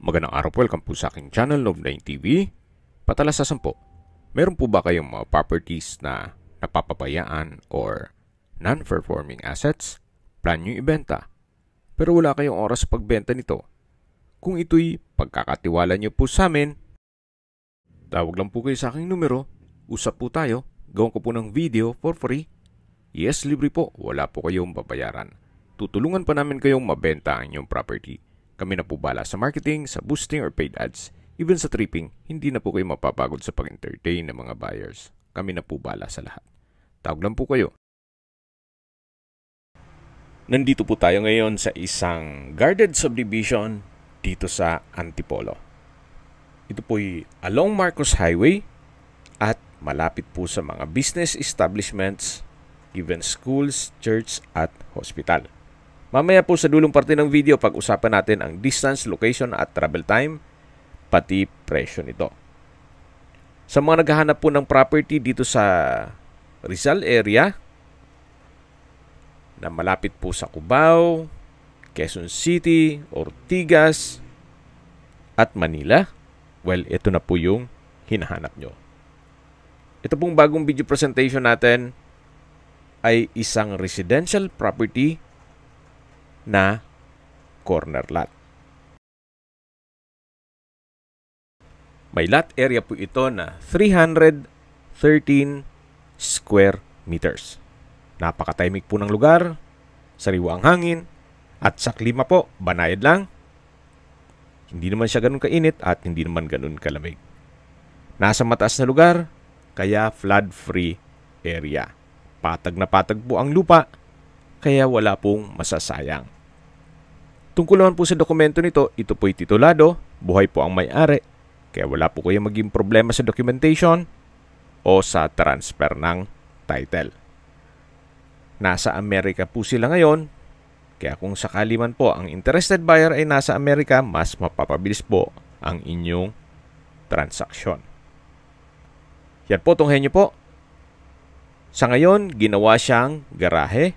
Magandang araw po, welcome po sa aking channel, Love9 TV. Patalasasan po, meron po ba kayong mga properties na napapabayaan or non-performing assets? Plan nyo ibenta, pero wala kayong oras sa pagbenta nito. Kung ito'y pagkakatiwala nyo po sa amin, tawag lang po kayo sa aking numero, usap po tayo, gawin ko po ng video for free. Yes, libre po, wala po kayong babayaran. Tutulungan pa namin kayong mabenta ang inyong property. Kami na po bala sa marketing, sa boosting or paid ads. Even sa tripping, hindi na po kayo mapapagod sa pag-entertain ng mga buyers. Kami na po bala sa lahat. Tawag lang po kayo. Nandito po tayo ngayon sa isang guarded subdivision dito sa Antipolo. Ito po'y along Marcos Highway at malapit po sa mga business establishments, even schools, church at hospital. Mamaya po sa dulong parte ng video, pag-usapan natin ang distance, location at travel time, pati presyo nito. Sa mga naghahanap po ng property dito sa Rizal area, na malapit po sa Cubao, Quezon City, Ortigas, at Manila, well, ito na po yung hinahanap nyo. Ito pong bagong video presentation natin ay isang residential property na corner lot. May lot area po ito na 313 square meters. Napakatahimik po ng lugar, sariwa ang hangin, at sa klima po, banayad lang. Hindi naman siya ganun kainit at hindi naman ganun kalamig. Nasa mataas na lugar, kaya flood-free area. Patag na patag po ang lupa, kaya wala pong masasayang. Tungkol naman po sa dokumento nito, ito po'y titulado, buhay po ang may-ari, kaya wala po kayo maging problema sa documentation o sa transfer ng title. Nasa Amerika po sila ngayon, kaya kung sakali man po ang interested buyer ay nasa Amerika, mas mapapabilis po ang inyong transaksyon. Yan po, tunghayan nyo po. Sa ngayon, ginawa siyang garahe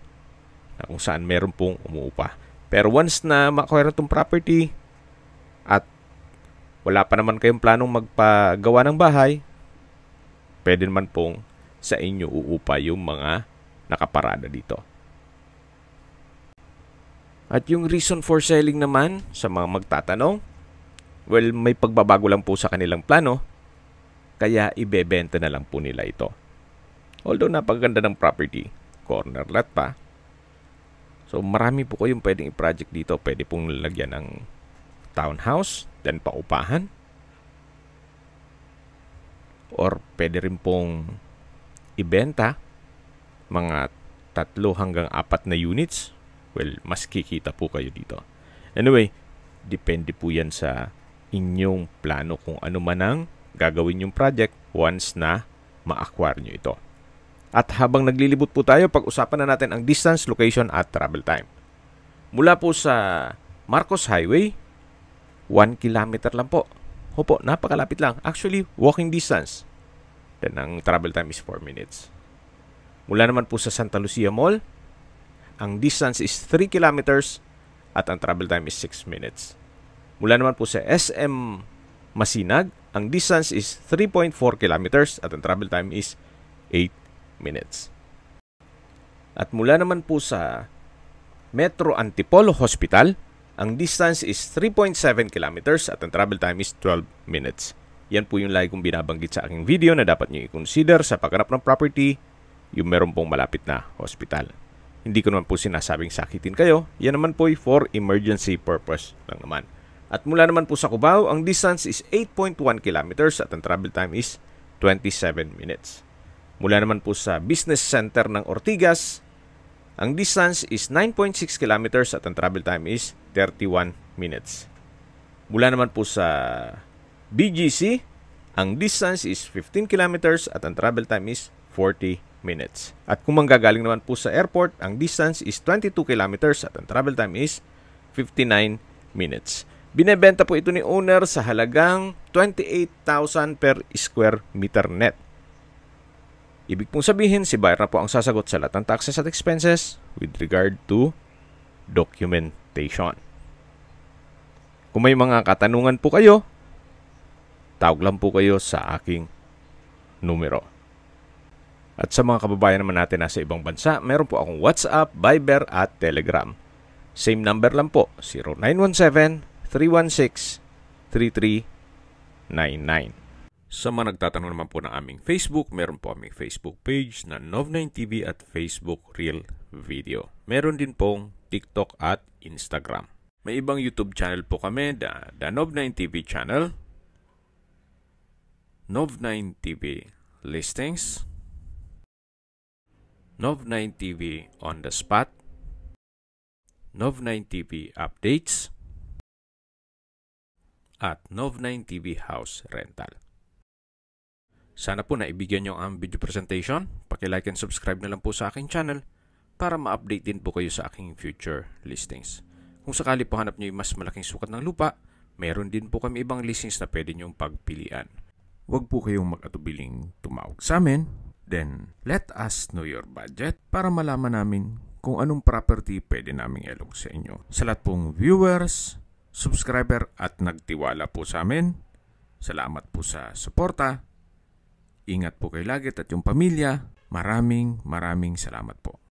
na kung saan meron pong umuupa. Pero once na makuha itong property at wala pa naman kayong planong magpagawa ng bahay, pwede naman pong sa inyo uupa yung mga nakaparada dito. At yung reason for selling naman sa mga magtatanong, well, may pagbabago lang po sa kanilang plano, kaya ibebenta na lang po nila ito. Although napaganda ng property, corner lot pa. So marami po kayong pwedeng i-project dito. Pwede pong lalagyan ng townhouse, then paupahan. Or pwede rin pong ibenta mga 3 hanggang 4 na units. Well, mas kikita po kayo dito. Anyway, depende po yan sa inyong plano kung ano man ang gagawin yung project once na ma-acquire nyo ito. At habang naglilibot po tayo, pag-usapan na natin ang distance, location at travel time. Mula po sa Marcos Highway, 1 kilometer lang po. Opo, napakalapit lang. Actually, walking distance. Then ang travel time is 4 minutes. Mula naman po sa Santa Lucia Mall, ang distance is 3 kilometers at ang travel time is 6 minutes. Mula naman po sa SM Masinag, ang distance is 3.4 kilometers at ang travel time is 8 minutes. At mula naman po sa Metro Antipolo Hospital, ang distance is 3.7 kilometers at ang travel time is 12 minutes. Yan po yung lagi kong binabanggit sa aking video na dapat nyo i-consider sa paghanap ng property, yung meron pong malapit na hospital. Hindi ko naman po sinasabing sakitin kayo, yan naman po for emergency purpose lang naman. At mula naman po sa Cubao, ang distance is 8.1 kilometers at ang travel time is 27 minutes. Mula naman po sa business center ng Ortigas, ang distance is 9.6 kilometers at ang travel time is 31 minutes. Mula naman po sa BGC, ang distance is 15 kilometers at ang travel time is 40 minutes. At kung manggagaling naman po sa airport, ang distance is 22 kilometers at ang travel time is 59 minutes. Binebenta po ito ni owner sa halagang 28,000 per square meter net. Ibig pong sabihin, si buyer na po ang sasagot sa lahat ng taxes at expenses with regard to documentation. Kung may mga katanungan po kayo, tawag lang po kayo sa aking numero. At sa mga kababayan naman natin nasa ibang bansa, meron po akong WhatsApp, Viber at Telegram. Same number lang po, 0917-316-3399. Sa mga nagtatanong naman po ng aming Facebook, meron po aming Facebook page na Nov9TV at Facebook Real Video. Meron din pong TikTok at Instagram. May ibang YouTube channel po kami, the Nov9TV channel, Nov9TV Listings, Nov9TV On The Spot, Nov9TV Updates, at Nov9TV House Rental. Sana po naibigyan nyo ang video presentation. Paki-like and subscribe na lang po sa aking channel para ma-update din po kayo sa aking future listings. Kung sakali po hanap nyo yung mas malaking sukat ng lupa, meron din po kami ibang listings na pwede nyong pagpilian. Huwag po kayong mag-atubiling tumawag sa amin. Then, let us know your budget para malaman namin kung anong property pwede naming ilog sa inyo. Sa lahat pong viewers, subscriber at nagtiwala po sa amin, salamat po sa suporta. Ingat po kayo lagi at yung pamilya. Maraming salamat po.